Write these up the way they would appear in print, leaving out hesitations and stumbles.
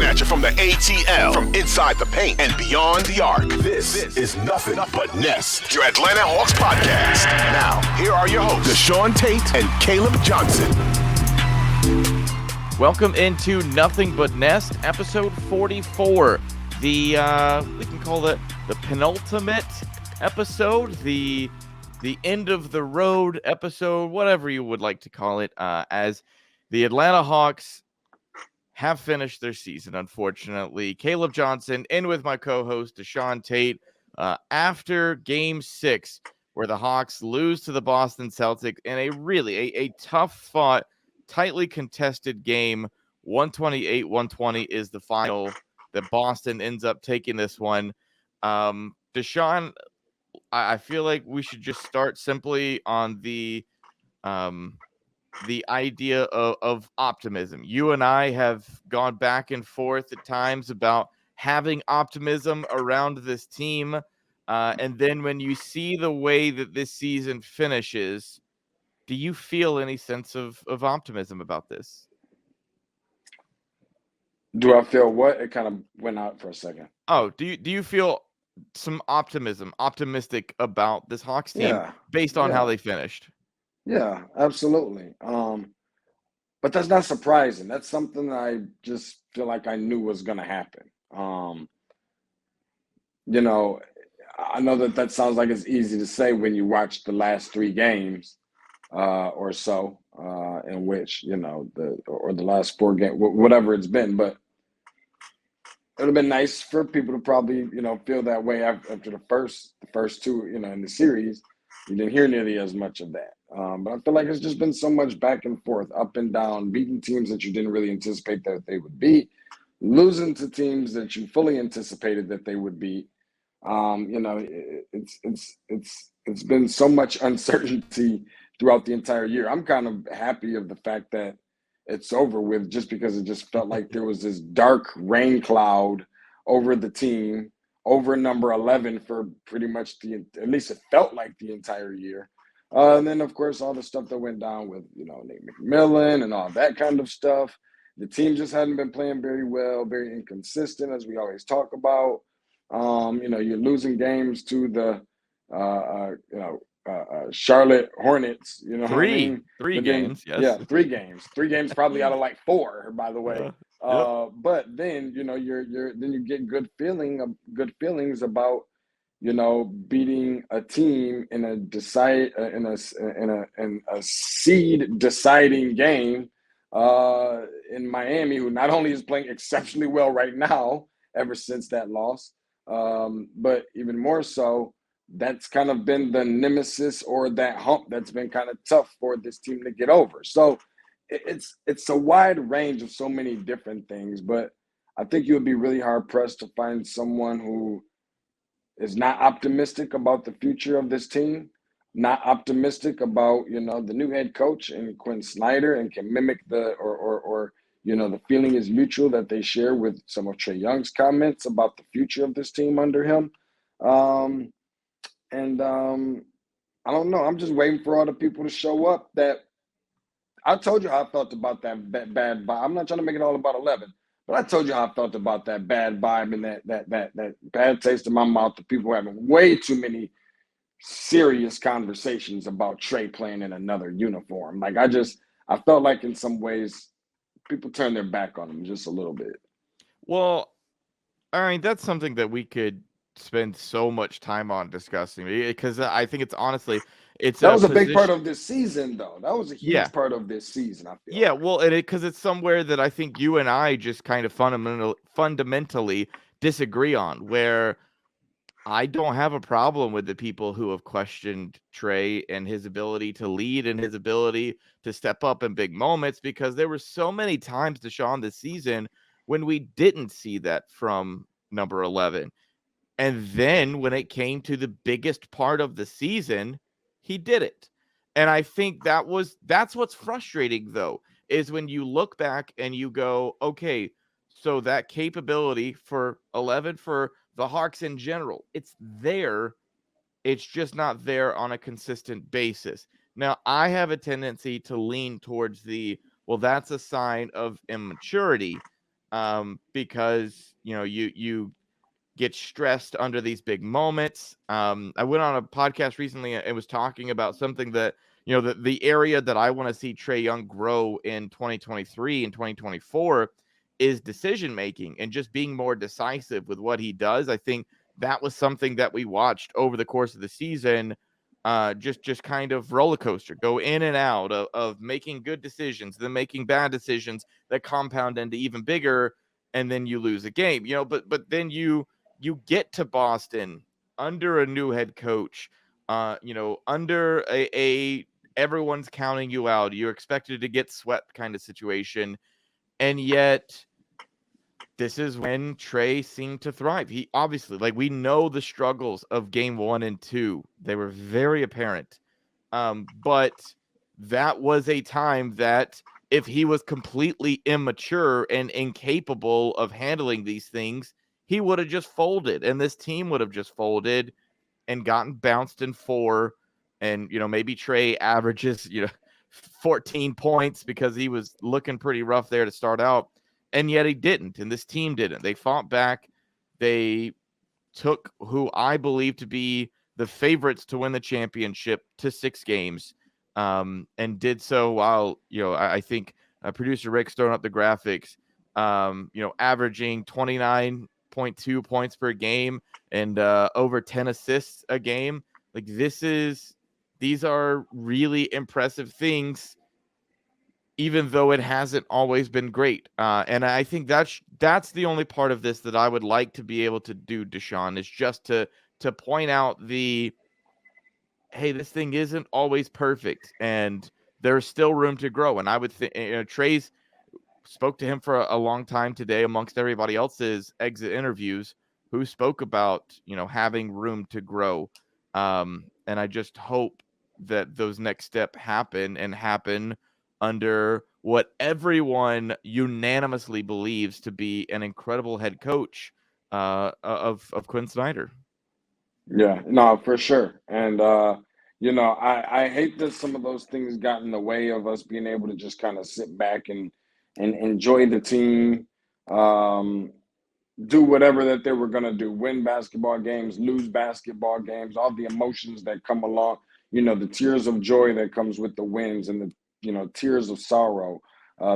Coming at you from the ATL, from inside the paint and beyond the arc. This is Nothin But Nest, your Atlanta Hawks podcast. Now, here are your hosts, DeShaun Tate and Caleb Johnson. Welcome into Nothin But Nest, episode 44. We can call it the penultimate episode, the end of the road episode, whatever you would like to call it, as the Atlanta Hawks have finished their season, unfortunately. Caleb Johnson in with my co-host DeShaun Tate after Game 6, where the Hawks lose to the Boston Celtics in a tough-fought, tightly contested game. 128-120 is the final that Boston ends up taking this one. DeShaun, I feel like we should just start simply on the idea of optimism. You and I have gone back and forth at times about having optimism around this team. And then when you see the way that this season finishes, do you feel any sense of optimism about this? Do I feel what? It kind of went out for a second. Oh, do you feel some optimistic about this Hawks team based on how they finished? Yeah, absolutely. But that's not surprising. That's something that I just feel like I knew was going to happen. I know that sounds like it's easy to say when you watch the last 3 games or so, in which, the last 4 games, whatever it's been. But it would have been nice for people to probably, feel that way after the first 2, in the series. You didn't hear nearly as much of that. But I feel like it's just been so much back and forth, up and down, beating teams that you didn't really anticipate that they would beat, losing to teams that you fully anticipated that they would beat. It's been so much uncertainty throughout the entire year. I'm kind of happy of the fact that it's over with, just because it just felt like there was this dark rain cloud over the team, over number 11 for pretty much at least it felt like the entire year. And then, of course, all the stuff that went down with, Nate McMillan and all that kind of stuff. The team just hadn't been playing very well, very inconsistent, as we always talk about. You're losing games to the, Charlotte Hornets. You know what I mean? Three games, yes. Yeah, 3 games. 3 games probably out of like 4, by the way. But then, you get good feelings about, beating a team in a seed deciding game in Miami, who not only is playing exceptionally well right now ever since that loss, but even more so, that's kind of been the nemesis or that hump that's been kind of tough for this team to get over. So it's a wide range of so many different things, but I think you would be really hard pressed to find someone who is not optimistic about the future of this team, not optimistic about, the new head coach and Quinn Snyder, and can mimic the feeling is mutual that they share with some of Trey Young's comments about the future of this team under him. I don't know. I'm just waiting for all the people to show up. That I told you how I felt about that bad vibe. I'm not trying to make it all about 11, but I told you how I felt about that bad vibe and that bad taste in my mouth of people having way too many serious conversations about Trey playing in another uniform. Like I felt like in some ways people turned their back on him just a little bit. Well, I mean, that's something that we could spend so much time on discussing, because I think it's honestly that was a big part of this season, though. That was a huge part of this season, I feel. Yeah, well, because it's somewhere that I think you and I just kind of fundamentally disagree on, where I don't have a problem with the people who have questioned Trey and his ability to lead and his ability to step up in big moments, because there were so many times, DeShaun, this season when we didn't see that from number 11. And then when it came to the biggest part of the season, he did it. And I think that's what's frustrating, though, is when you look back and you go, okay, so that capability for 11, for the Hawks in general, it's there. It's just not there on a consistent basis. Now, I have a tendency to lean towards well, that's a sign of immaturity. because you get stressed under these big moments. I went on a podcast recently and was talking about something that, the area that I want to see Trey Young grow in 2023 and 2024 is decision making and just being more decisive with what he does. I think that was something that we watched over the course of the season. Just kind of roller coaster, go in and out of making good decisions, then making bad decisions that compound into even bigger, and then you lose a game. But then you get to Boston under a new head coach, under a everyone's counting you out, you're expected to get swept kind of situation, and yet this is when Trey seemed to thrive. He obviously, we know the struggles of game 1 and 2. They were very apparent. But that was a time that if he was completely immature and incapable of handling these things, he would have just folded, and this team would have just folded and gotten bounced in 4. And, maybe Trey averages, 14 points because he was looking pretty rough there to start out. And yet he didn't, and this team didn't. They fought back. They took who I believe to be the favorites to win the championship to 6 games, and did so while, I think producer Rick's throwing up the graphics, averaging 29.2 points per game and over 10 assists a game. These are really impressive things, even though it hasn't always been great. And I think that's the only part of this that I would like to be able to do, DeShaun, is just to point out hey, this thing isn't always perfect, and there's still room to grow. And I would think, Trey's spoke to him for a long time today amongst everybody else's exit interviews who spoke about, having room to grow. And I just hope that those next steps happen under what everyone unanimously believes to be an incredible head coach of Quinn Snyder. Yeah, no, for sure. And I hate that some of those things got in the way of us being able to just kind of sit back and enjoy the team, do whatever that they were going to do, win basketball games, lose basketball games, all the emotions that come along, the tears of joy that comes with the wins, and the tears of sorrow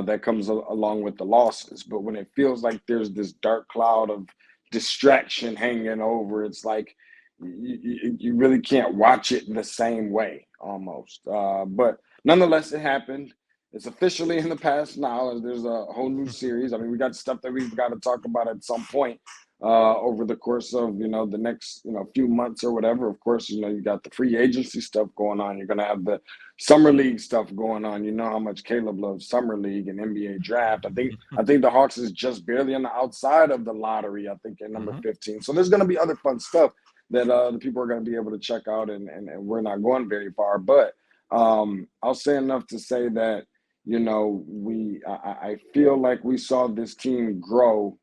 that comes along with the losses. But when it feels like there's this dark cloud of distraction hanging over, it's like you really can't watch it the same way almost. But nonetheless, it happened. It's officially in the past now, and there's a whole new series. I mean, we got stuff that we've got to talk about at some point over the course of, the next, few months or whatever. Of course, you got the free agency stuff going on. You're going to have the summer league stuff going on. You know how much Caleb loves summer league and NBA draft. I think the Hawks is just barely on the outside of the lottery, I think, at number 15. So there's going to be other fun stuff that the people are going to be able to check out, and we're not going very far. But I'll say enough to say that, I feel like we saw this team grow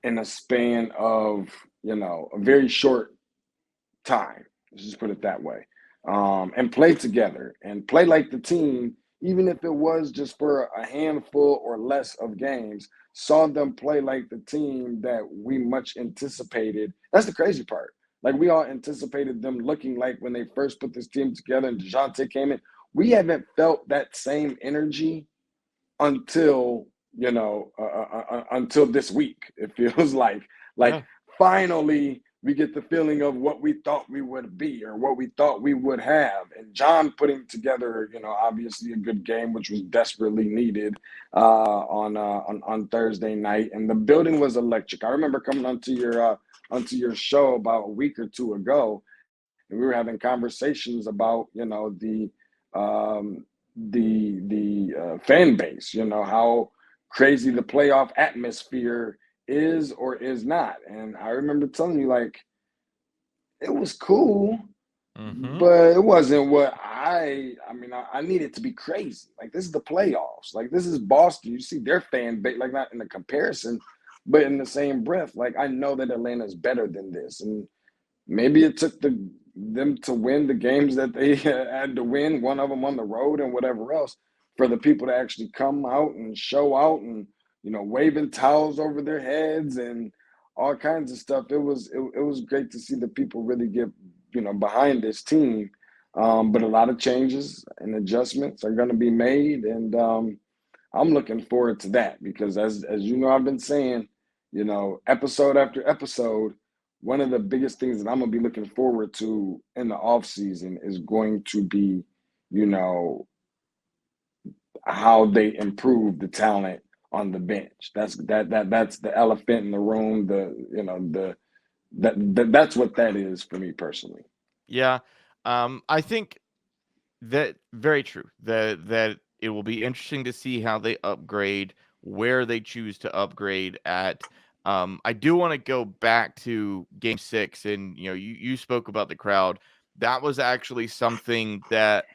in a span of, a very short time. Let's just put it that way. And play together and play like the team, even if it was just for a handful or less of games, saw them play like the team that we much anticipated. That's the crazy part. Like, we all anticipated them looking like when they first put this team together and DeShaun Tate came in. We haven't felt that same energy until, until this week. It feels like finally we get the feeling of what we thought we would be or what we thought we would have. And John putting together, obviously a good game, which was desperately needed on Thursday night. And the building was electric. I remember coming onto your show about a week or two ago, and we were having conversations about, the fan base, how crazy the playoff atmosphere is or is not. And I remember telling you, like, it was cool, but it wasn't what I need it to be crazy. Like, this is the playoffs. Like, this is Boston. You see their fan base, like, not in the comparison, but in the same breath, like, I know that Atlanta's better than this. And maybe it took them to win the games that they had to win, one of them on the road and whatever else, for the people to actually come out and show out and, waving towels over their heads and all kinds of stuff. It was great to see the people really get behind this team. But a lot of changes and adjustments are going to be made, and I'm looking forward to that because as I've been saying, episode after episode, one of the biggest things that I'm gonna be looking forward to in the offseason is going to be, how they improve the talent on the bench. That's the elephant in the room. That's what that is for me personally. Yeah. I think that very true. That it will be interesting to see how they upgrade, where they choose to upgrade at. I do want to go back to Game 6, and you spoke about the crowd. That was actually something that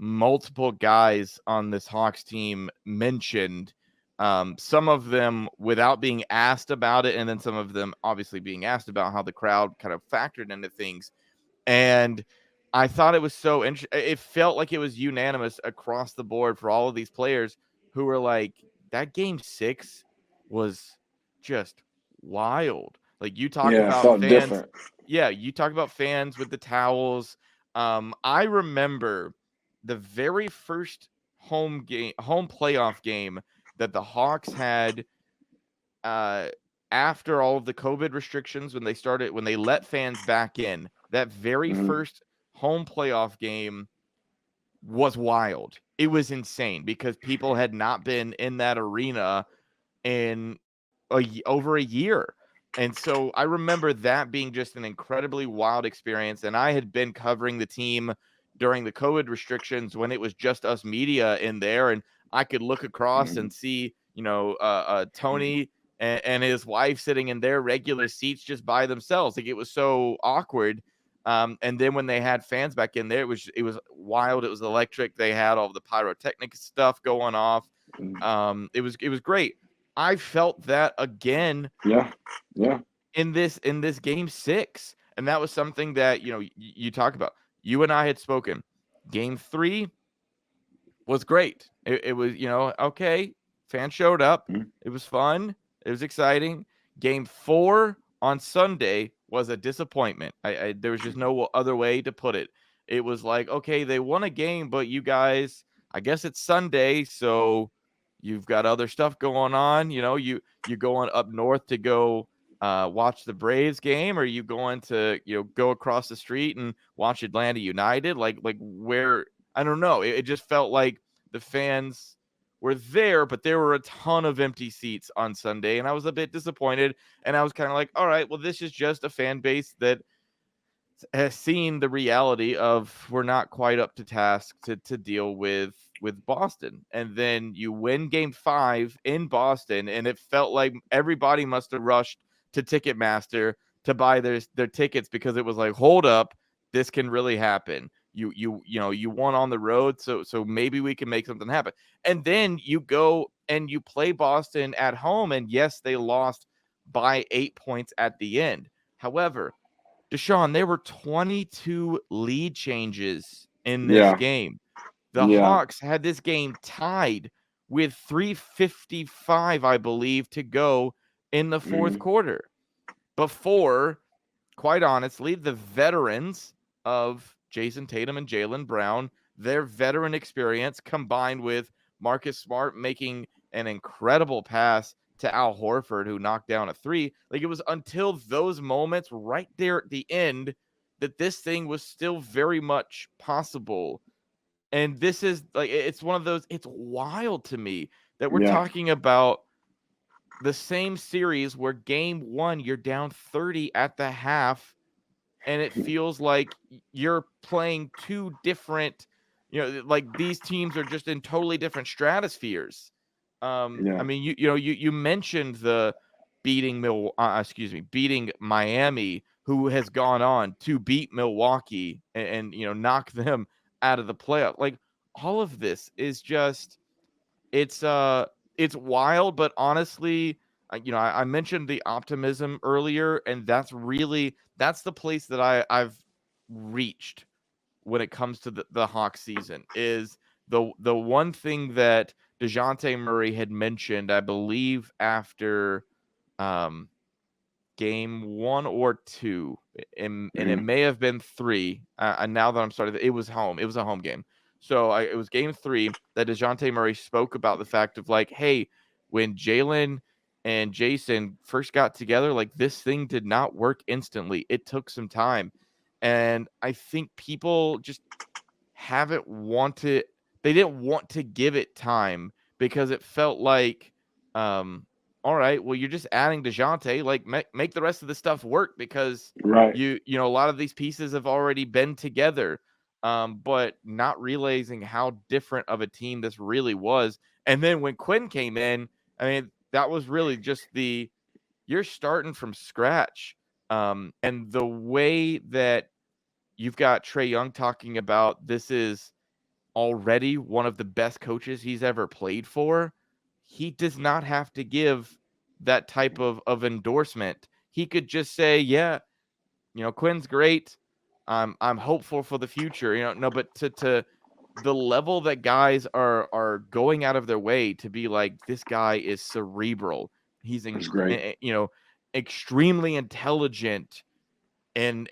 multiple guys on this Hawks team mentioned. Some of them without being asked about it, and then some of them obviously being asked about how the crowd kind of factored into things. And I thought it was so interesting. It felt like it was unanimous across the board for all of these players who were like, that Game 6 was just wild. Like, you talk Yeah, it about felt fans. different. Yeah, you talk about fans with the towels. I remember the very first home playoff game that the Hawks had after all of the COVID restrictions, when they let fans back in. That very Mhm. first home playoff game was wild. It was insane because people had not been in that arena in over a year. And so I remember that being just an incredibly wild experience. And I had been covering the team during the COVID restrictions when it was just us media in there. And I could look across and see, Tony and his wife sitting in their regular seats just by themselves. Like, it was so awkward. And then when they had fans back in there, it was wild. It was electric. They had all the pyrotechnic stuff going off. It was great. I felt that again Yeah, yeah, in this Game 6, and that was something that you talk about. You and I had spoken. Game 3 was great. It was okay. Fans showed up. Mhm. It was fun. It was exciting. Game 4 on Sunday was a disappointment. There was just no other way to put it. It was like, okay, they won a game, but you guys, I guess it's Sunday, so you've got other stuff going on. You going up north to go watch the Braves game, or you going to go across the street and watch Atlanta United? Like where? I don't know. It just felt like the fans were there, but there were a ton of empty seats on Sunday, and I was a bit disappointed. And I was kind of like, all right, well, this is just a fan base that has seen the reality of we're not quite up to task to deal with Boston. And then you win Game 5 in Boston, and it felt like everybody must have rushed to Ticketmaster to buy their tickets, because it was like, hold up, this can really happen. You won on the road, so maybe we can make something happen. And then you go and you play Boston at home, and yes, they lost by 8 points at the end. However, DeShaun, there were 22 lead changes in this yeah, game. The yeah. Hawks had this game tied with 3:55, I believe, to go in the fourth Mhm. quarter before, quite honestly, the veterans of Jason Tatum and Jaylen Brown, their veteran experience combined with Marcus Smart making an incredible pass to Al Horford, who knocked down a three. Like, it was until those moments right there at the end that this thing was still very much possible. And this is like, it's one of those, it's wild to me that we're Yeah, talking about the same series where game 1, you're down 30 at the half, and it feels like you're playing two different, like, these teams are just in totally different stratospheres. I yeah, mean, you mentioned the beating Miami, who has gone on to beat Milwaukee and knock them out of the playoff. Like, all of this is just, it's it's wild, but honestly, I mentioned the optimism earlier, and that's the place that I've reached when it comes to the Hawks season. Is the one thing that DeJounte Murray had mentioned, I believe after game 1 or 2, and it may have been 3. And now that I'm starting, it was home. It was a home game. So it was game 3 that DeJounte Murray spoke about the fact of like, hey, when Jalen and Jason first got together, like this thing did not work instantly. It took some time. And I think people just they didn't want to give it time because it felt like, all right, well, you're just adding DeJounte, like make the rest of the stuff work because Right. you know, a lot of these pieces have already been together, but not realizing how different of a team this really was. And then when Quinn came in, I mean, that was really just you're starting from scratch. And the way that you've got Trey Young talking about this is already one of the best coaches he's ever played for, he does not have to give that type of endorsement. He could just say, yeah, you know, Quinn's great. I'm hopeful for the future. You know, no, but to the level that guys are going out of their way to be like, this guy is cerebral. He's That's great. you know, extremely intelligent, and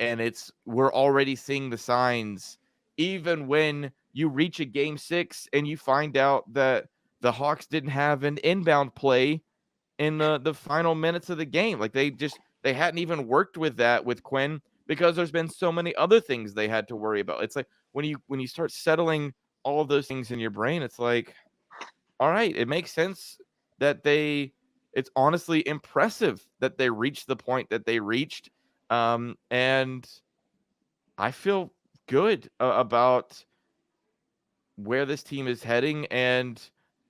we're already seeing the signs. Even when you reach a game 6 and you find out that the Hawks didn't have an inbound play in the final minutes of the game, like they hadn't even worked with that with Quinn because there's been so many other things they had to worry about. It's like when you start settling all of those things in your brain, it's like, all right, it makes sense that it's honestly impressive that they reached the point that they reached. And I feel good about where this team is heading and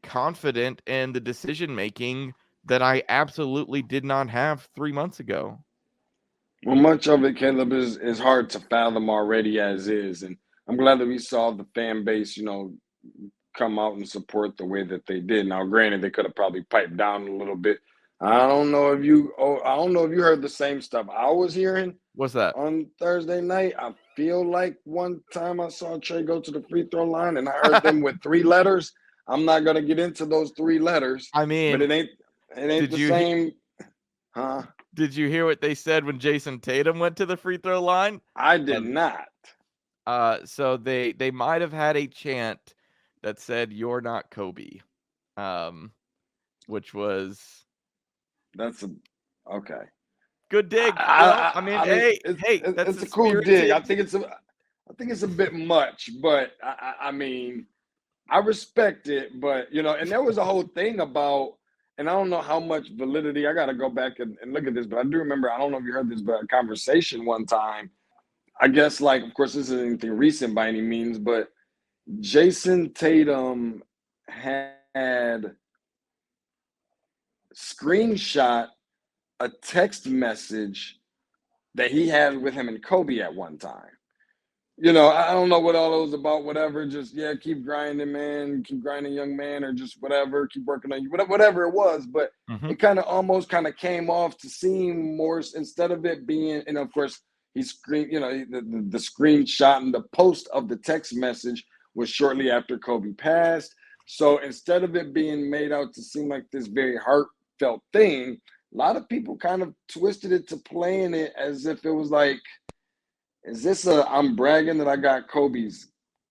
confident in the decision making that I absolutely did not have 3 months ago. Well, much of it, Caleb, is hard to fathom already as is, and I'm glad that we saw the fan base, come out and support the way that they did. Now, granted, they could have probably piped down a little bit. I don't know if you heard the same stuff I was hearing. What's that? On Thursday night, I feel like one time I saw Trey go to the free throw line, and I heard them with 3 letters. I'm not gonna get into those 3 letters. I mean, but it ain't the same, huh? Did you hear what they said when Jason Tatum went to the free throw line? I did not. So they might have had a chant that said "You're not Kobe," which was okay. Good dig. It's a cool dig. I think it's a bit much, but I mean, I respect it. But and there was a whole thing about, and I don't know how much validity. I got to go back and look at this, but I do remember. I don't know if you heard this, but a conversation one time. I guess, like, of course, this isn't anything recent by any means, but Jason Tatum had screenshot a text message that he had with him and Kobe at one time. I don't know what all those about, whatever, just, yeah, keep grinding, man, keep grinding, young man, or just whatever, keep working on you, whatever it was. But it kind of almost came off to seem more, instead of it being, and of course, he screened, the screenshot and the post of the text message was shortly after Kobe passed. So instead of it being made out to seem like this very heartfelt thing, a lot of people kind of twisted it to playing it as if it was like, is this I'm bragging that I got Kobe's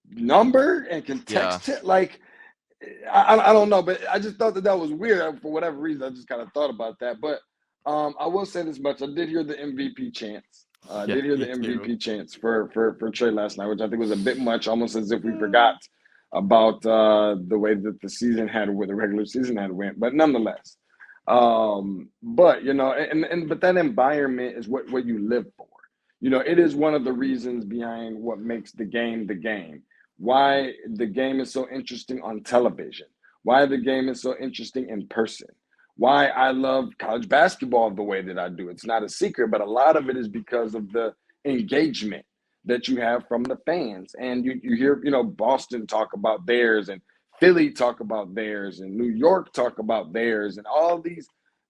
number and can text it? Like, I don't know, but I just thought that was weird for whatever reason. I just kind of thought about that. But I will say this much. I did hear the MVP chants. I did hear the MVP chants for Trey last night, which I think was a bit much, almost as if we forgot about the way that the regular season had went. But nonetheless, but that environment is what you live for. It is one of the reasons behind what makes the game, why the game is so interesting on television, why the game is so interesting in person, why I love college basketball the way that I do. It's not a secret, but a lot of it is because of the engagement that you have from the fans. And you hear, Boston talk about theirs, and Philly talk about theirs, and New York talk about theirs, and all these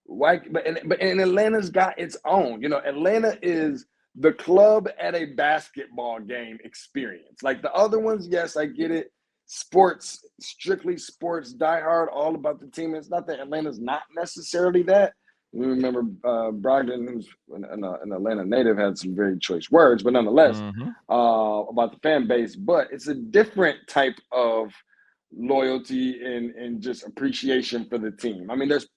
but Atlanta's got its own. Atlanta is the club at a basketball game experience. Like the other ones, yes, I get it. strictly sports, diehard, all about the team. It's not that Atlanta's not necessarily that. We remember Brogdon, who's an Atlanta native, had some very choice words, but nonetheless, about the fan base. But it's a different type of loyalty and just appreciation for the team. I mean, there's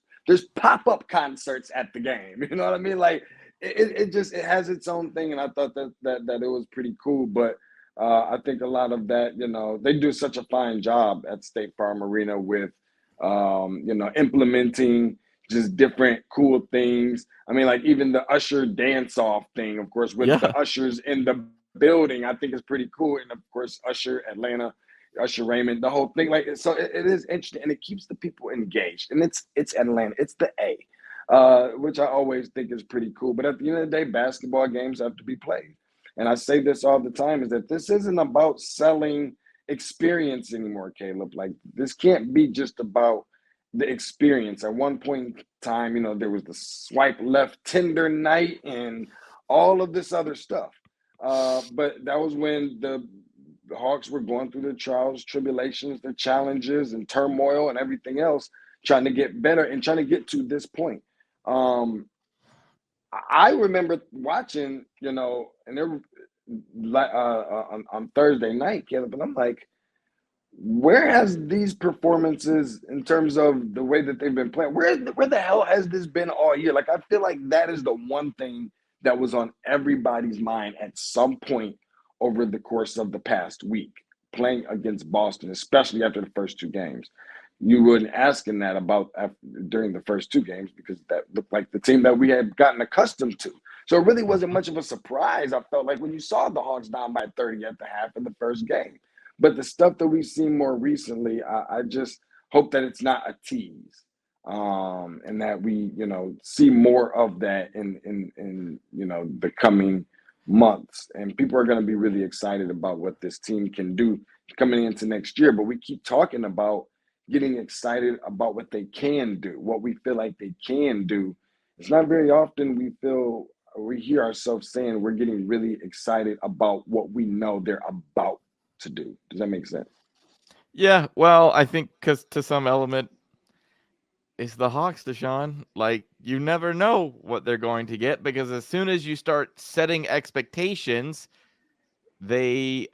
pop-up concerts at the game. You know what I mean? Like it has its own thing, and I thought that it was pretty cool. But I think a lot of that, they do such a fine job at State Farm Arena with implementing just different cool things. I mean, like even the Usher dance-off thing, of course, with the ushers in the building, I think is pretty cool. And of course, Usher Atlanta, Usher Raymond, the whole thing. Like, so it is interesting, and it keeps the people engaged. And it's Atlanta, it's the A, which I always think is pretty cool. But at the end of the day, basketball games have to be played. And I say this all the time, is that this isn't about selling experience anymore, Caleb. Like, this can't be just about the experience. At one point in time, there was the swipe left Tinder night and all of this other stuff. But that was when the Hawks were going through the trials, tribulations, the challenges and turmoil and everything else, trying to get better and trying to get to this point. I remember watching, and there on Thursday night, Caleb, and I'm like, where has these performances, in terms of the way that they've been playing, where the hell has this been all year? Like, I feel like that is the one thing that was on everybody's mind at some point over the course of the past week, playing against Boston, especially after the first two games. You weren't asking that about during the first two games, because that looked like the team that we had gotten accustomed to. So it really wasn't much of a surprise, I felt like, when you saw the Hawks down by 30 at the half in the first game. But the stuff that we've seen more recently, I just hope that it's not a tease, and that we, see more of that in the coming months. And people are going to be really excited about what this team can do coming into next year. But we keep talking about getting excited about what they can do, what we feel like they can do. It's not very often we hear ourselves saying we're getting really excited about what we know they're about to do. Does that make sense? Yeah, well, I think because to some element, it's the Hawks, DeShaun. Like, you never know what they're going to get, because as soon as you start setting expectations, they've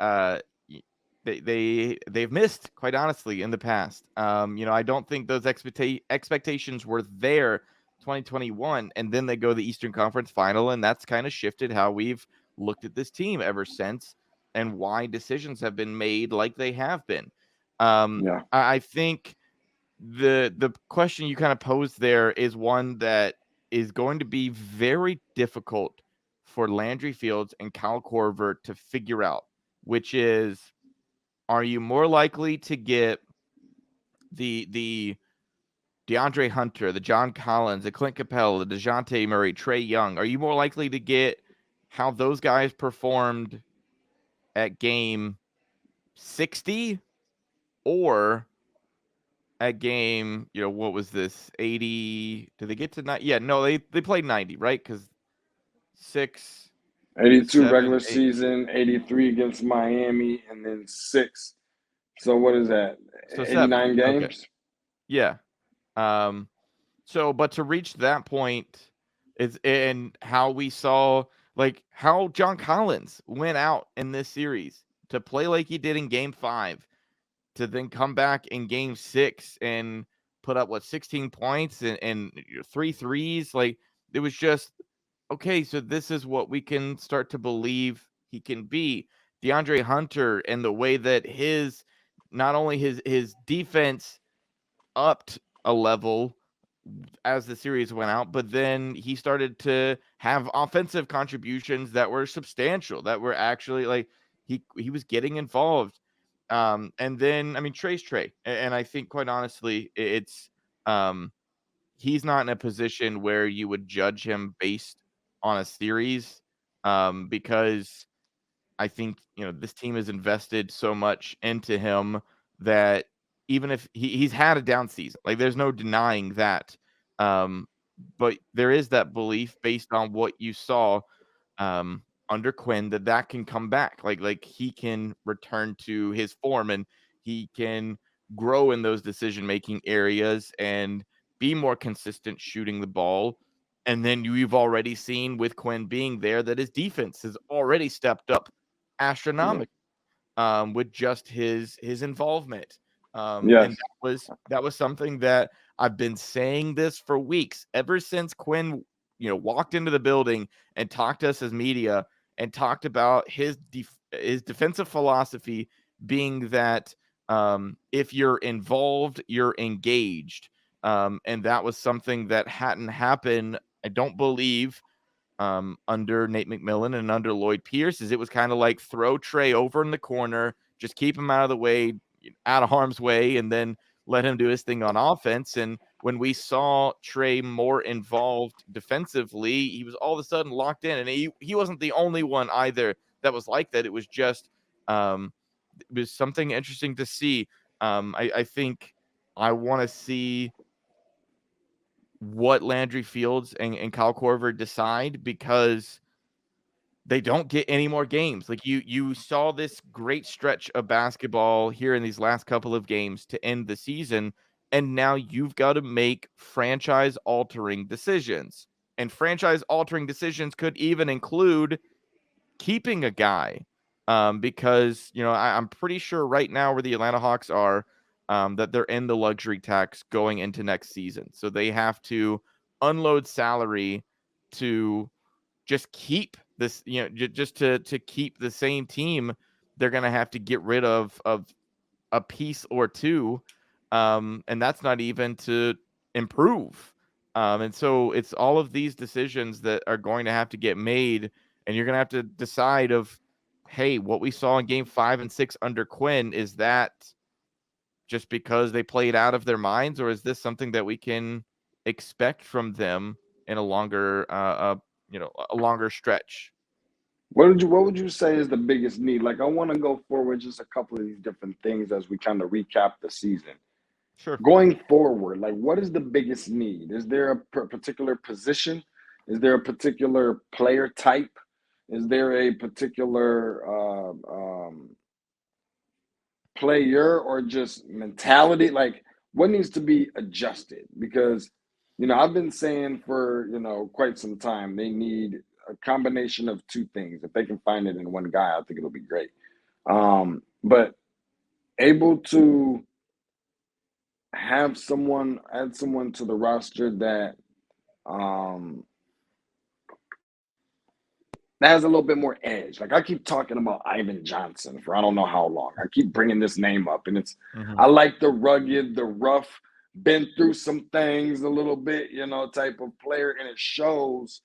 missed, quite honestly, in the past. I don't think those expectations were there 2021, and then they go to the Eastern Conference Final, and that's kind of shifted how we've looked at this team ever since, and why decisions have been made like they have been. I think the question you kind of posed there is one that is going to be very difficult for Landry Fields and Kyle Korver to figure out, which is, are you more likely to get the DeAndre Hunter, the John Collins, the Clint Capella, the DeJounte Murray, Trey Young? Are you more likely to get how those guys performed at game 60, or at game, what was this, 80? Did they get to 90? Yeah, no, they played 90, right? Because 82 7, regular 8. Season, 83 against Miami, and then 6. So what is that? So 89 games? Okay. Yeah. So, but to reach that point and how we saw, like, how John Collins went out in this series to play like he did in game 5, to then come back in game 6 and put up 16 points and 3 threes. Like, it was just, okay, so this is what we can start to believe he can be. DeAndre Hunter, and the way that not only his defense upped a level as the series went out, but then he started to have offensive contributions that were substantial, that were actually, like, he was getting involved. And then, I mean, Trey's Trey. And I think, quite honestly, it's he's not in a position where you would judge him based on a series, because I think, this team has invested so much into him that even if he's had a down season, like, there's no denying that. But there is that belief, based on what you saw under Quinn, that can come back. Like he can return to his form, and he can grow in those decision-making areas and be more consistent shooting the ball. And then you've already seen with Quinn being there that his defense has already stepped up astronomically with just his involvement. And Yes. that was something that I've been saying this for weeks, ever since Quinn, walked into the building and talked to us as media and talked about his defensive philosophy being that if you're involved, you're engaged. And that was something that hadn't happened, I don't believe, under Nate McMillan and under Lloyd Pierce. Is it was kind of like throw Trey over in the corner, just keep him out of the way, out of harm's way, and then let him do his thing on offense. And when we saw Trey more involved defensively, he was all of a sudden locked in. And he wasn't the only one either that was like that. It was just it was something interesting to see. I think I want to see what Landry Fields and Kyle Korver decide, because they don't get any more games. Like you saw this great stretch of basketball here in these last couple of games to end the season, and now you've got to make franchise altering decisions. And franchise altering decisions could even include keeping a guy, because I'm pretty sure right now where the Atlanta Hawks are, that they're in the luxury tax going into next season. So they have to unload salary to just keep this, just to keep the same team. They're going to have to get rid of a piece or two. And that's not even to improve. And so it's all of these decisions that are going to have to get made. And you're going to have to decide of, hey, what we saw in game 5 and 6 under Quinn, is that just because they played out of their minds, or is this something that we can expect from them in a longer, a longer stretch? What would you say is the biggest need? Like, I want to go forward just a couple of these different things as we kind of recap the season. Sure. Going forward, like, what is the biggest need? Is there a particular position? Is there a particular player type? Is there a particular player or just mentality? Like, what needs to be adjusted? Because, I've been saying for, quite some time, they need a combination of two things. If they can find it in one guy, I think it'll be great. But able to add someone to the roster that that has a little bit more edge. Like, I keep talking about Ivan Johnson for I don't know how long. I keep bringing this name up, and I like the rugged, the rough, been through some things a little bit, type of player, and it shows.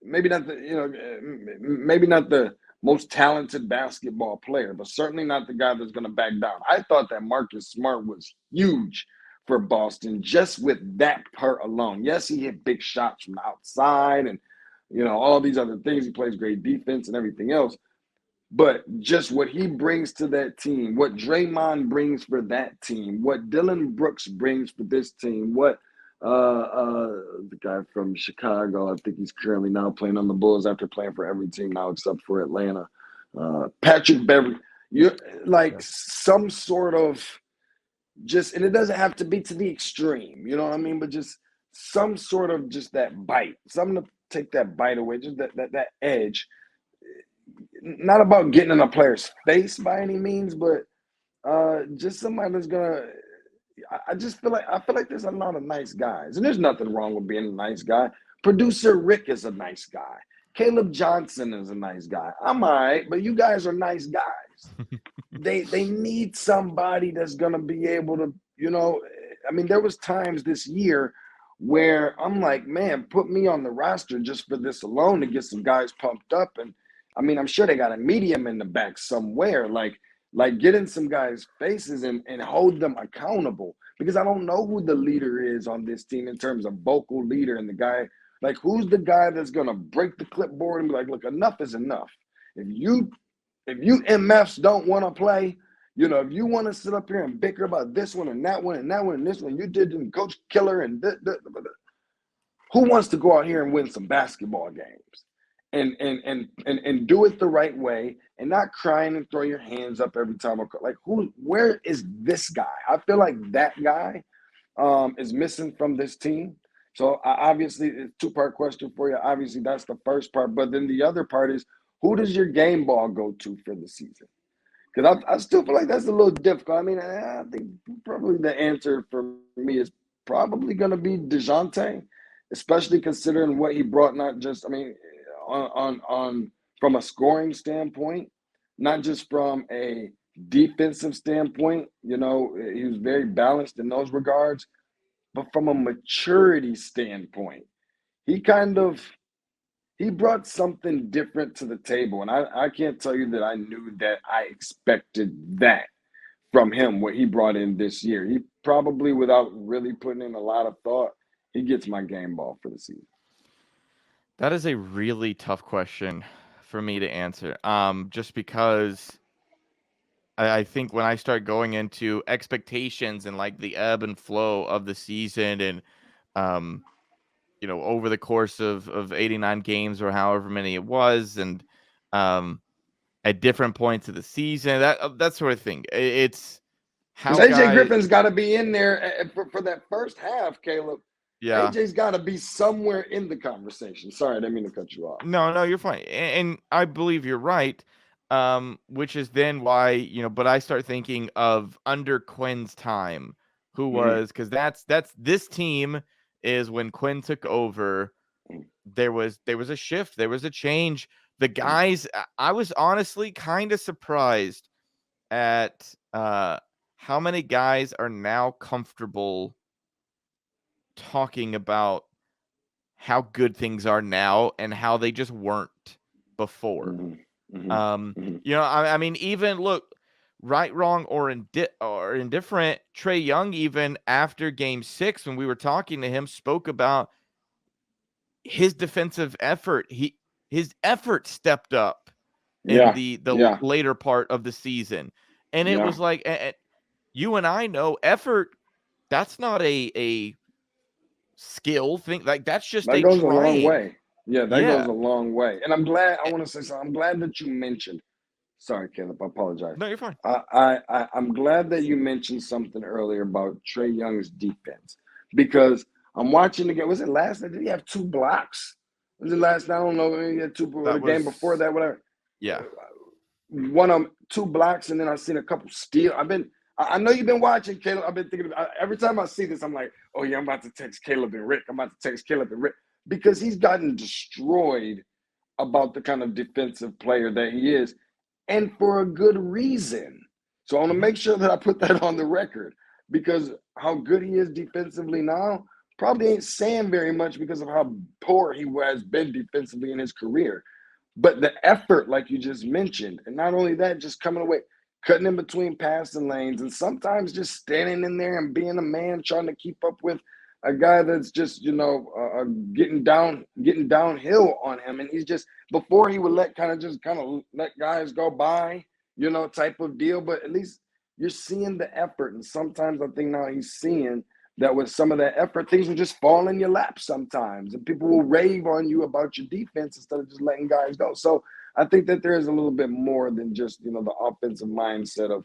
Maybe not the most talented basketball player, but certainly not the guy that's going to back down. I thought that Marcus Smart was huge for Boston just with that part alone. Yes, he hit big shots from the outside and all these other things. He plays great defense and everything else. But just what he brings to that team, what Draymond brings for that team, what Dylan Brooks brings for this team, what the guy from Chicago, I think he's currently now playing on the Bulls after playing for every team now except for Atlanta. Patrick Beverly, you're like some sort of just, and it doesn't have to be to the extreme, you know what I mean? But just some sort of just that bite, something to take that bite away, just that edge. Not about getting in a player's face by any means, but just somebody that's gonna. I feel like there's a lot of nice guys, and there's nothing wrong with being a nice guy. Producer Rick is a nice guy. Caleb Johnson is a nice guy. I'm all right, but you guys are nice guys. They need somebody that's gonna be able to, I mean, there was times this year where I'm like, man, put me on the roster just for this alone to get some guys pumped up. And I mean, I'm sure they got a medium in the back somewhere, like get in some guys' faces and hold them accountable, because I don't know who the leader is on this team in terms of vocal leader, and the guy, like, who's the guy that's going to break the clipboard and be like, look, enough is enough. If you MFs don't want to play, if you want to sit up here and bicker about this one and that one and that one and this one, you did and Coach Killer and who wants to go out here and win some basketball games? and do it the right way and not crying and throw your hands up every time. Like, where is this guy? I feel like that guy is missing from this team. So obviously, it's a two-part question for you. Obviously, that's the first part. But then the other part is, who does your game ball go to for the season? Because I still feel like that's a little difficult. I mean, I think probably the answer for me is probably going to be DeJounte, especially considering what he brought. Not just, I mean, on from a scoring standpoint, not just from a defensive standpoint. You know, he was very balanced in those regards, but from a maturity standpoint, he kind of he brought something different to the table. And I can't tell you that I knew that I expected that from him, what he brought in this year. He probably, without really putting in a lot of thought, he gets my game ball for the season. That is a really tough question for me to answer. Just because I think when I start going into expectations and like the ebb and flow of the season and over the course of 89 games or however many it was, and at different points of the season, that sort of thing. It's how AJ Griffin's got to be in there for that first half, Caleb. Yeah, AJ's got to be somewhere in the conversation. Sorry, I didn't mean to cut you off. No, you're fine, and I believe you're right. Which is then why but I start thinking of under Quinn's time, who was because that's this team is when Quinn took over. There was a shift, there was a change. The guys, I was honestly kind of surprised at how many guys are now comfortable talking about how good things are now and how they just weren't before. I mean, even look, right, wrong, or indifferent, Trey Young, even after Game 6, when we were talking to him, spoke about his defensive effort. His effort stepped up in the later part of the season, and it was like, you and I know effort. That's not a skill thing. Like that's just that goes a long way. Yeah, that goes a long way. And I'm glad. I want to say something. I'm glad that you mentioned. Sorry, Caleb. I apologize. No, you're fine. I'm glad that you mentioned something earlier about Trey Young's defense, because I'm watching the game. Was it last night? Did he have 2 blocks? Was it last night? I don't know. He had 2. The game before that, whatever. Yeah. One of them, 2 blocks, and then I've seen a couple steals. I know you've been watching, Caleb. I've been thinking every time I see this, I'm like, oh yeah, I'm about to text Caleb and Rick. Because he's gotten destroyed about the kind of defensive player that he is, and for a good reason. So I want to make sure that I put that on the record, because how good he is defensively now probably ain't saying very much because of how poor he has been defensively in his career. But the effort, like you just mentioned, and not only that, just coming away, cutting in between passing lanes, and sometimes just standing in there and being a man trying to keep up with a guy that's just, getting downhill on him. And he's just, before he would let guys go by, type of deal. But at least you're seeing the effort. And sometimes I think now he's seeing that with some of that effort, things will just fall in your lap sometimes. And people will rave on you about your defense instead of just letting guys go. So I think that there is a little bit more than just, the offensive mindset of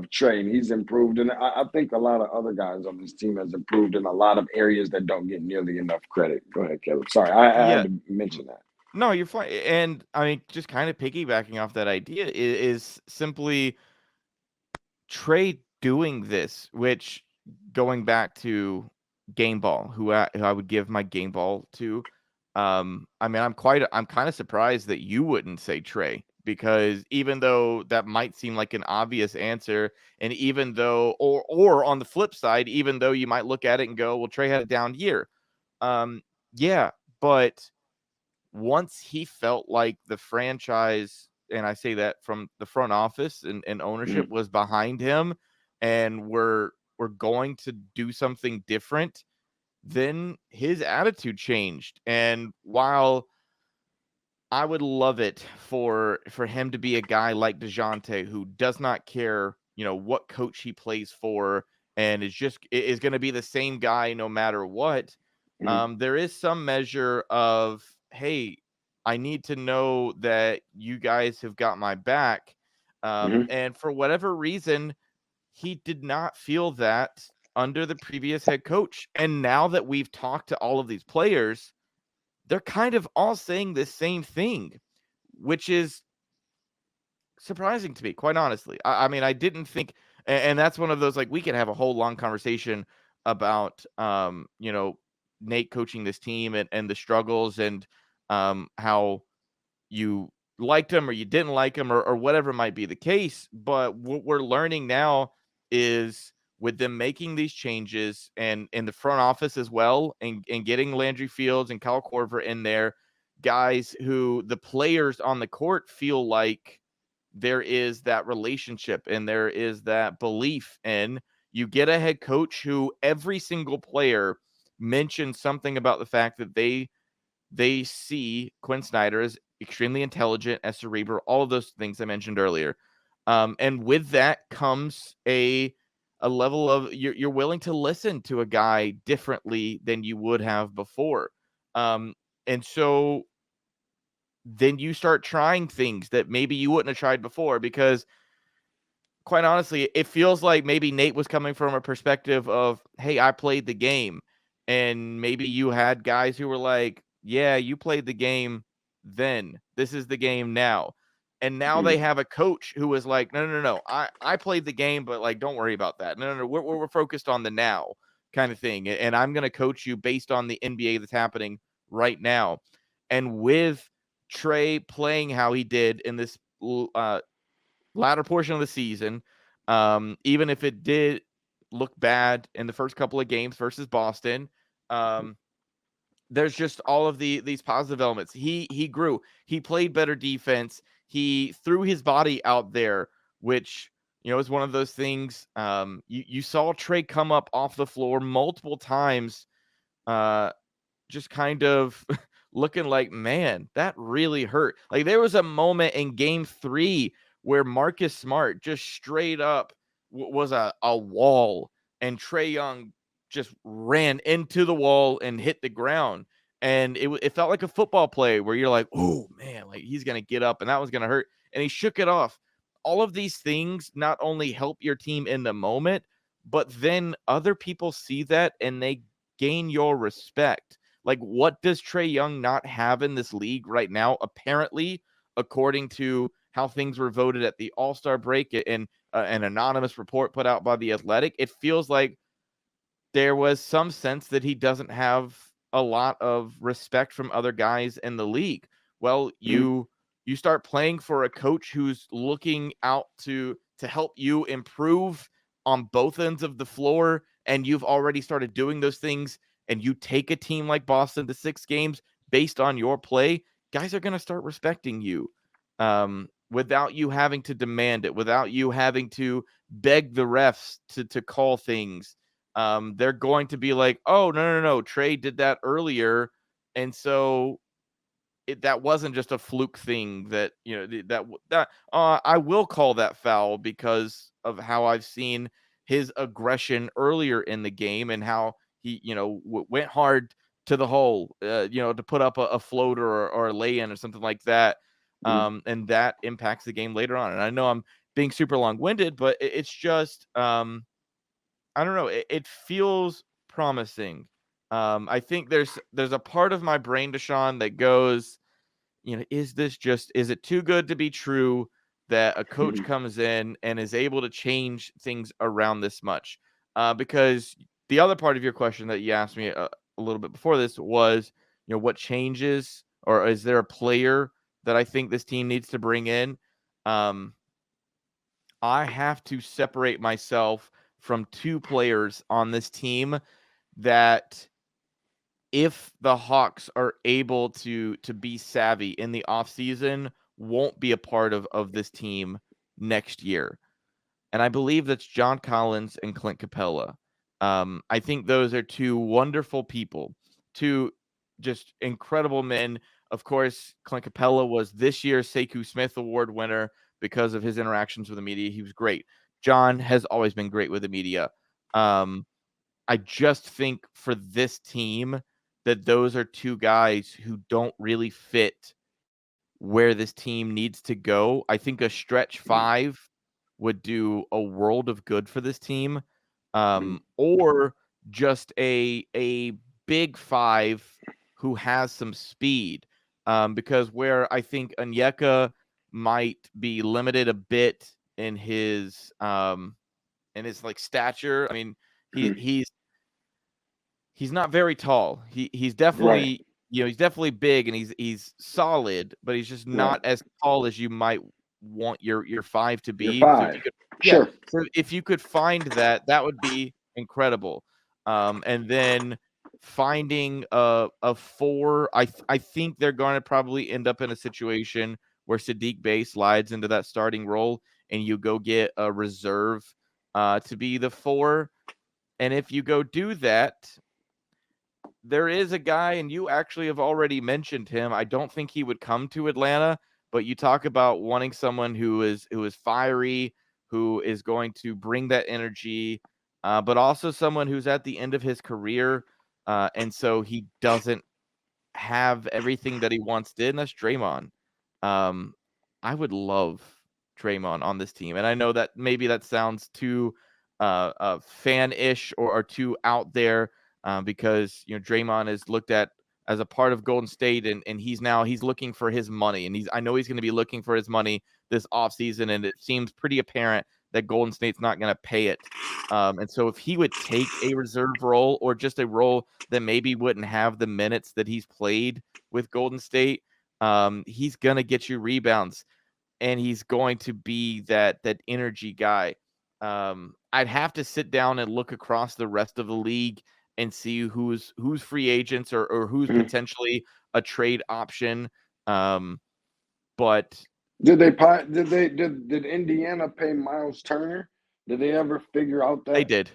Trey. And he's improved. And I think a lot of other guys on this team has improved in a lot of areas that don't get nearly enough credit. Go ahead, Caleb. Sorry, I had to mention that. No, you're fine. And I mean, just kind of piggybacking off that idea is simply Trey doing this, which going back to game ball, who I would give my game ball to. I mean, I'm kind of surprised that you wouldn't say Trey, because even though that might seem like an obvious answer, and even though, or on the flip side, even though you might look at it and go, well, Trey had a down year. Yeah, but once he felt like the franchise, and I say that from the front office and ownership was behind him, and we're going to do something different, then his attitude changed. And while I would love it for him to be a guy like DeJounte, who does not care, what coach he plays for, and is going to be the same guy no matter what, there is some measure of, hey, I need to know that you guys have got my back. And for whatever reason, he did not feel that under the previous head coach. And now that we've talked to all of these players, they're kind of all saying the same thing, which is surprising to me, quite honestly. I mean, I didn't think, and that's one of those, like, we could have a whole long conversation about, Nate coaching this team and the struggles and how you liked him or you didn't like him or whatever might be the case. But what we're learning now is with them making these changes and in the front office as well and getting Landry Fields and Kyle Korver in there, guys who the players on the court feel like there is that relationship and there is that belief in. You get a head coach who every single player mentions something about the fact that they see Quinn Snyder as extremely intelligent, as cerebral, all of those things I mentioned earlier. And with that comes a level of you're willing to listen to a guy differently than you would have before. And so then you start trying things that maybe you wouldn't have tried before, because quite honestly, it feels like maybe Nate was coming from a perspective of, hey, I played the game. And maybe you had guys who were like, yeah, you played the game then. This is the game now. And now they have a coach who is like, no. I played the game, but like, don't worry about that. No. We're focused on the now kind of thing. And I'm going to coach you based on the NBA that's happening right now. And with Trey playing how he did in this latter portion of the season, even if it did look bad in the first couple of games versus Boston, there's just all of these positive elements. He grew. He played better defense. He threw his body out there, which is one of those things. You saw Trey come up off the floor multiple times, just kind of looking like, man, that really hurt. Like, there was a moment in game 3 where Marcus Smart just straight up was a wall, and Trey Young just ran into the wall and hit the ground. And it felt like a football play where you're like, oh, man, like he's going to get up and that was going to hurt. And he shook it off. All of these things not only help your team in the moment, but then other people see that and they gain your respect. Like, what does Trey Young not have in this league right now? Apparently, according to how things were voted at the All-Star break and an anonymous report put out by The Athletic, it feels like there was some sense that he doesn't have a lot of respect from other guys in the league. Well, you start playing for a coach who's looking out to help you improve on both ends of the floor, and you've already started doing those things, and you take a team like Boston to 6 games based on your play, guys are going to start respecting you without you having to demand it, without you having to beg the refs to call things. They're going to be like, oh, no. Trey did that earlier. And so that wasn't just a fluke thing that, I will call that foul because of how I've seen his aggression earlier in the game and how he, went hard to the hole, to put up a floater or a lay-in or something like that. And that impacts the game later on. And I know I'm being super long-winded, but it's just, I don't know. It feels promising. I think there's a part of my brain, DeShaun, that goes, is it too good to be true that a coach comes in and is able to change things around this much? Because the other part of your question that you asked me a little bit before this was, what changes, or is there a player that I think this team needs to bring in? I have to separate myself from 2 players on this team that, if the Hawks are able to be savvy in the offseason, won't be a part of this team next year. And I believe that's John Collins and Clint Capella. I think those are 2 wonderful people, 2 just incredible men. Of course, Clint Capella was this year's Sekou Smith Award winner because of his interactions with the media. He was great. John has always been great with the media. I just think for this team that those are 2 guys who don't really fit where this team needs to go. I think a stretch 5 would do a world of good for this team, or just a big 5 who has some speed, because where I think Onyeka might be limited a bit in his like stature. I mean, he's not very tall. He's definitely he's definitely big, and he's solid, but he's just not as tall as you might want your 5 to be. Your So if 5. you could, Sure. so if you could find that, that would be incredible. And then finding a 4, I think they're going to probably end up in a situation where Saddiq Bey slides into that starting role, and you go get a reserve to be the 4. And if you go do that, there is a guy, and you actually have already mentioned him. I don't think he would come to Atlanta, but you talk about wanting someone who is fiery, who is going to bring that energy, but also someone who's at the end of his career, and so he doesn't have everything that he once did, and that's Draymond. I would love Draymond on this team, and I know that maybe that sounds too fan-ish or too out there, because Draymond is looked at as a part of Golden State, and he's looking for his money, and I know he's going to be looking for his money this offseason, and it seems pretty apparent that Golden State's not going to pay it. And so if he would take a reserve role, or just a role that maybe wouldn't have the minutes that he's played with Golden State, he's going to get you rebounds, and he's going to be that energy guy. I'd have to sit down and look across the rest of the league and see who's free agents, or who's potentially a trade option. But did Indiana pay Miles Turner? Did they ever figure out that? They did.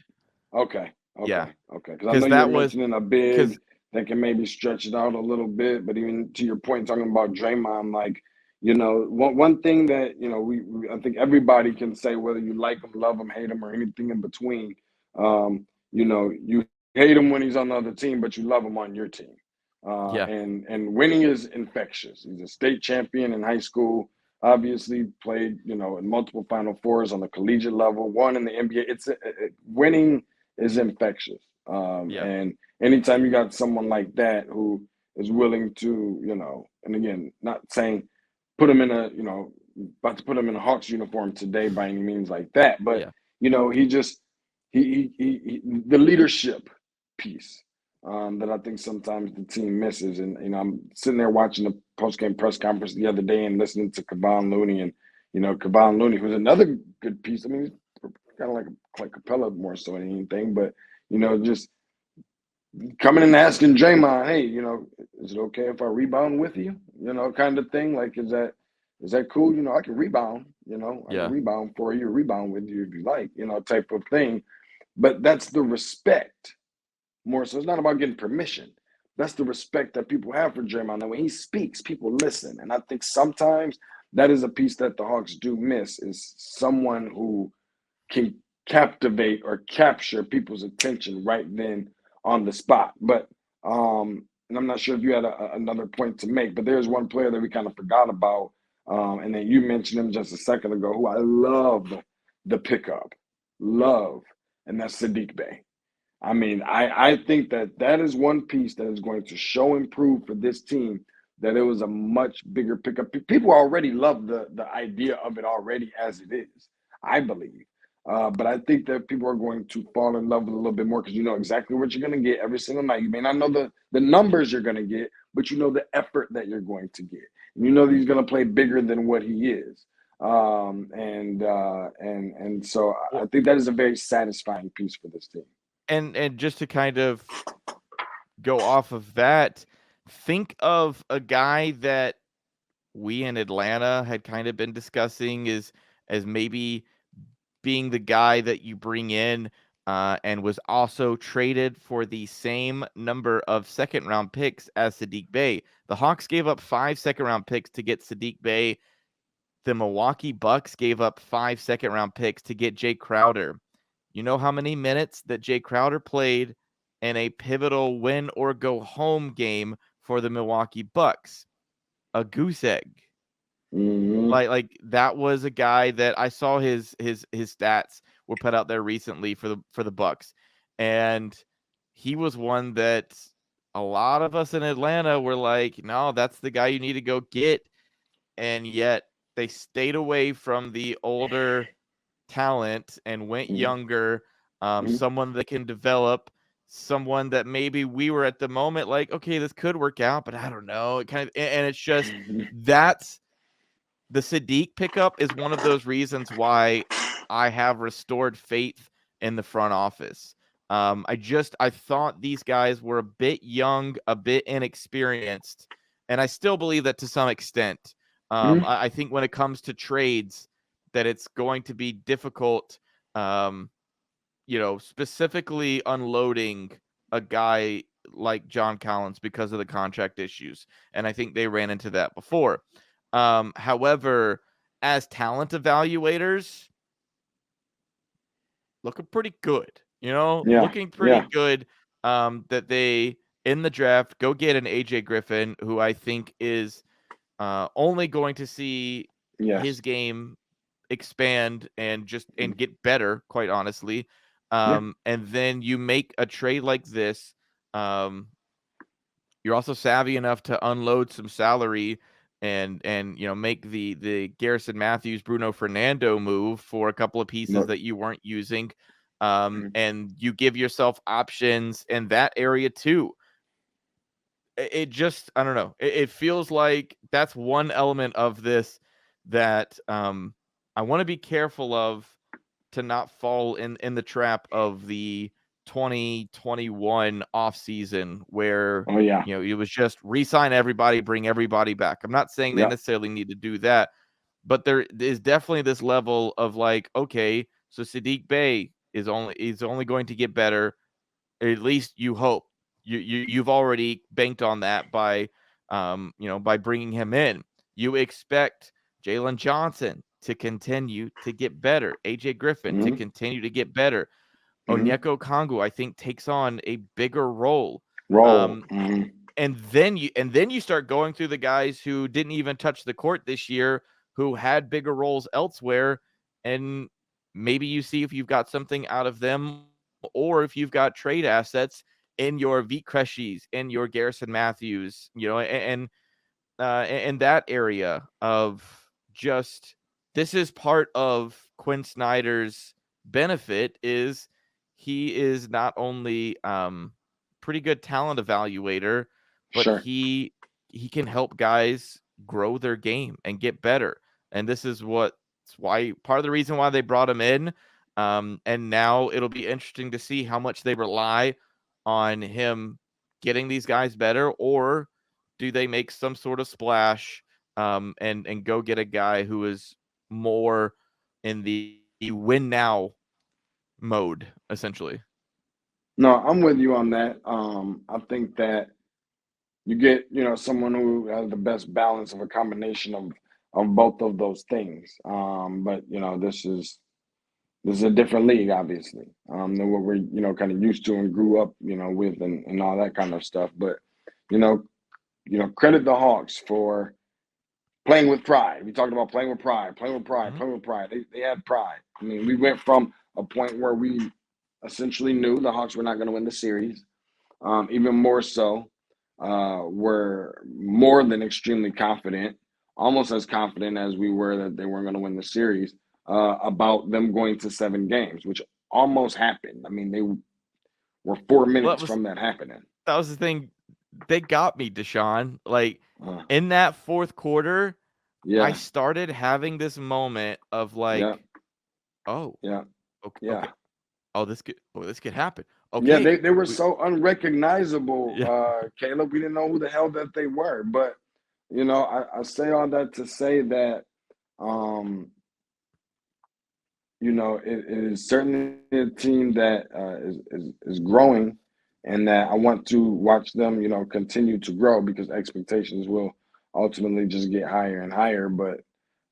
Okay. Yeah. Okay. Because I know you're mentioning a bid that can maybe stretch it out a little bit, but even to your point, talking about Draymond, like, one thing that, we I think everybody can say, whether you like him, love him, hate him, or anything in between, you hate him when he's on the other team, but you love him on your team. And winning is infectious. He's a state champion in high school, obviously played, in multiple Final Fours on the collegiate level, won in the NBA. Winning is infectious. And anytime you got someone like that who is willing to, and again, not saying put him in about to put him in a Hawks uniform today by any means like that, but he the leadership piece that I think sometimes the team misses. And I'm sitting there watching the post-game press conference the other day and listening to Kevon Looney, and Kevon Looney, who's another good piece. I mean, he's kind of like Capella more so than anything, but just coming in and asking Draymond, hey, is it okay if I rebound with you? Kind of thing. Like, is that cool? I can rebound. I can rebound for you, rebound with you if you like. Type of thing. But that's the respect more so. It's not about getting permission. That's the respect that people have for Draymond. And when he speaks, people listen. And I think sometimes that is a piece that the Hawks do miss, is someone who can captivate or capture people's attention right then on the spot. But and I'm not sure if you had another point to make, but there's one player that we kind of forgot about, and then you mentioned him just a second ago, who I love the pickup, and that's Saddiq Bey. I mean, I think that is one piece that is going to show and prove for this team that it was a much bigger pickup. People already love the idea of it already as it is, I believe. But I think that people are going to fall in love with it a little bit more, because you know exactly what you're going to get every single night. You may not know the numbers you're going to get, but you know the effort that you're going to get. And you know that he's going to play bigger than what he is. And so I think that is a very satisfying piece for this team. And just to kind of go off of that, think of a guy that we in Atlanta had kind of been discussing as maybe being the guy that you bring in, and was also traded for the same number of second-round picks as Saddiq Bey. The Hawks gave up 5 second-round picks to get Saddiq Bey. The Milwaukee Bucks gave up 5 second-round picks to get Jay Crowder. You know how many minutes that Jay Crowder played in a pivotal win or go home game for the Milwaukee Bucks? A goose egg. Mm-hmm. Like that was a guy that I saw his stats were put out there recently for the Bucks, and he was one that a lot of us in Atlanta were like, no, that's the guy you need to go get, and yet they stayed away from the older talent and went Mm-hmm. younger, someone that can develop, someone that maybe we were at the moment like, okay, this could work out, but I don't know. It kind of, and it's just that's the Sadiq pickup is one of those reasons why I have restored faith in the front office. I thought these guys were a bit young, a bit inexperienced, and I still believe that to some extent. I think when it comes to trades, that it's going to be difficult, specifically unloading a guy like John Collins because of the contract issues. And I think they ran into that before. However, as talent evaluators, looking pretty good, Yeah. looking pretty Yeah. good. That they in the draft go get an AJ Griffin, who I think is only going to see his Yes. game expand and get better, quite honestly. Yeah. And then you make a trade like this. You're also savvy enough to unload some salary and make the Garrison Matthews, Bruno Fernando move for a couple of pieces Look. that you weren't using. Mhm. And you give yourself options in that area too. It just, I don't know. It feels like that's one element of this that I want to be careful of, to not fall in the trap of the 2021 offseason where Oh yeah. it was just re-sign everybody, bring everybody back. I'm not saying they Yeah. necessarily need to do that, but there is definitely this level of like, okay, so Sadiq Bey is only going to get better. At least you hope. You've already banked on that by by bringing him in. You expect Jalen Johnson to continue to get better, AJ Griffin to Mm-hmm. continue to get better. Mm-hmm. Onyeka Okongwu, I think, takes on a bigger role. Roll. Um, Mm-hmm. and then you start going through the guys who didn't even touch the court this year, who had bigger roles elsewhere, and maybe you see if you've got something out of them, or if you've got trade assets in your Vit Krejcis, in your Garrison Matthews, and that area of just, this is part of Quinn Snyder's benefit, is he is not only pretty good talent evaluator, but Sure. he can help guys grow their game and get better. And this is why part of the reason why they brought him in. And now it'll be interesting to see how much they rely on him getting these guys better, or do they make some sort of splash and go get a guy who is more in the win now mode, essentially. No, I'm with you on that. I think that you get, someone who has the best balance of a combination of both of those things. But this is a different league, obviously, than what we're, kind of used to and grew up, with and all that kind of stuff. But, you know, credit the Hawks for playing with pride. We talked about playing with pride, playing with pride, Mhm. playing with pride. They had pride. I mean, we went from a point where we essentially knew the Hawks were not going to win the series. Even more so, we're more than extremely confident, almost as confident as we were that they weren't going to win the series, about them going to 7 games, which almost happened. I mean, they were 4 minutes from that happening. That was the thing. They got me, DeShaun. Like Uh, in that fourth quarter, I yeah, started having this moment of yeah, like, oh, yeah, okay, yeah. okay. This could happen. Yeah, Okay. they were so unrecognizable, Yeah. Caleb. We didn't know who the hell that they were. But, I say all that to say that, um, it is certainly a team that is growing, and that I want to watch them, continue to grow, because expectations will ultimately just get higher and higher. But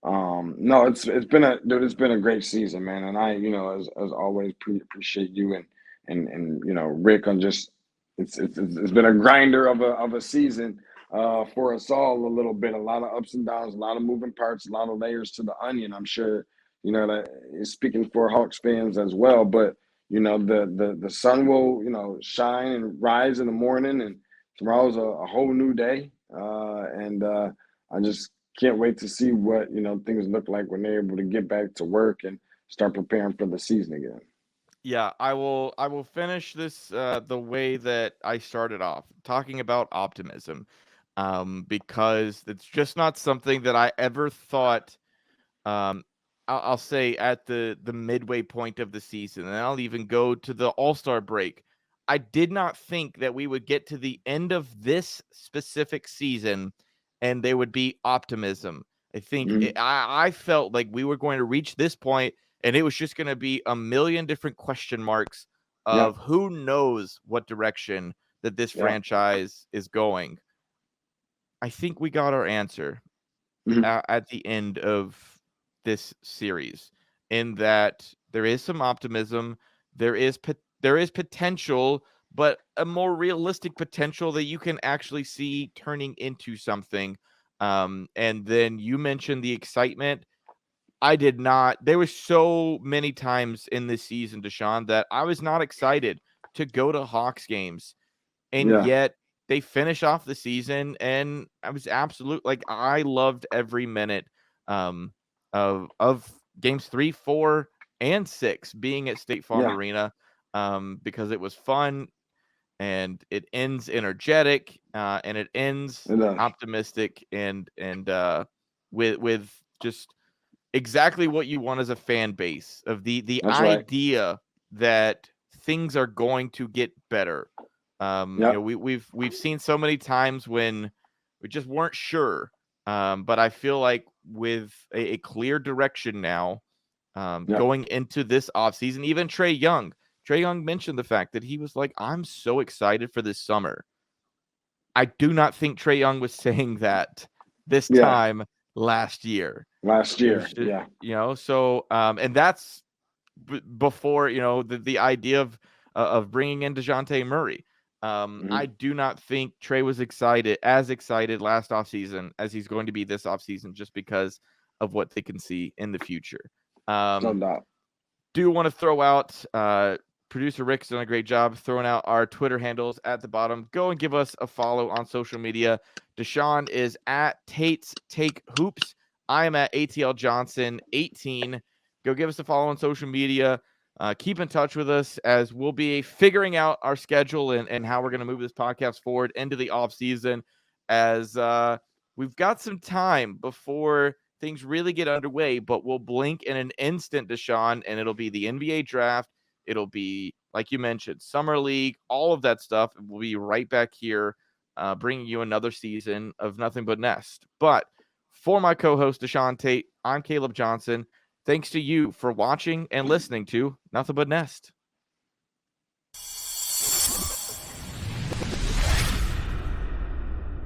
no, it's been a great season, man, and I, as always, appreciate you and Rick on just it's been a grinder of a season. for us all a little bit. A lot of ups and downs, a lot of moving parts, a lot of layers to the onion. I'm sure, that is speaking for Hawks fans as well. But, the sun will, shine and rise in the morning, and tomorrow's a whole new day. And I just can't wait to see what, things look like when they're able to get back to work and start preparing for the season again. Yeah, I will finish this the way that I started off, talking about optimism, because it's just not something that I ever thought. I'll say at the midway point of the season, and I'll even go to the All-Star break. I did not think that we would get to the end of this specific season and there would be optimism. I think I felt like we were going to reach this point and it was just going to be a million different question marks of who knows what direction that this franchise is going. I think we got our answer at the end of this series, in that there is some optimism, there is potential, but a more realistic potential that you can actually see turning into something. And then you mentioned the excitement. I did not. There were so many times in this season, DeShaun, that I was not excited to go to Hawks games, and yet they finish off the season, and I was I loved every minute of games 3, 4, and 6 being at State Farm Arena, because it was fun and it ends energetic, and it ends optimistic and with just exactly what you want as a fan base, of the idea that things are going to get better. We've seen so many times when we just weren't sure. But I feel like with a clear direction now, going into this offseason, even Trey Young mentioned the fact that he was like, I'm so excited for this summer. I do not think Trey Young was saying that this time last year. So, and that's before, the idea of bringing in DeJounte Murray. I do not think Trey was as excited last offseason as he's going to be this offseason, just because of what they can see in the future. No doubt. Do want to throw out, producer Rick's done a great job throwing out our Twitter handles at the bottom. Go and give us a follow on social media. DeShaun is at Tate's Take Hoops. I am at ATL Johnson 18. Go give us a follow on social media. Keep in touch with us, as we'll be figuring out our schedule and how we're going to move this podcast forward into the off season, as we've got some time before things really get underway, but we'll blink in an instant, DeShaun, and it'll be the NBA draft. It'll be, like you mentioned, Summer League, all of that stuff. We'll be right back here, bringing you another season of Nothing But Nest. But for my co-host, DeShaun Tate, I'm Caleb Johnson. Thanks to you for watching and listening to Nothing But Nest.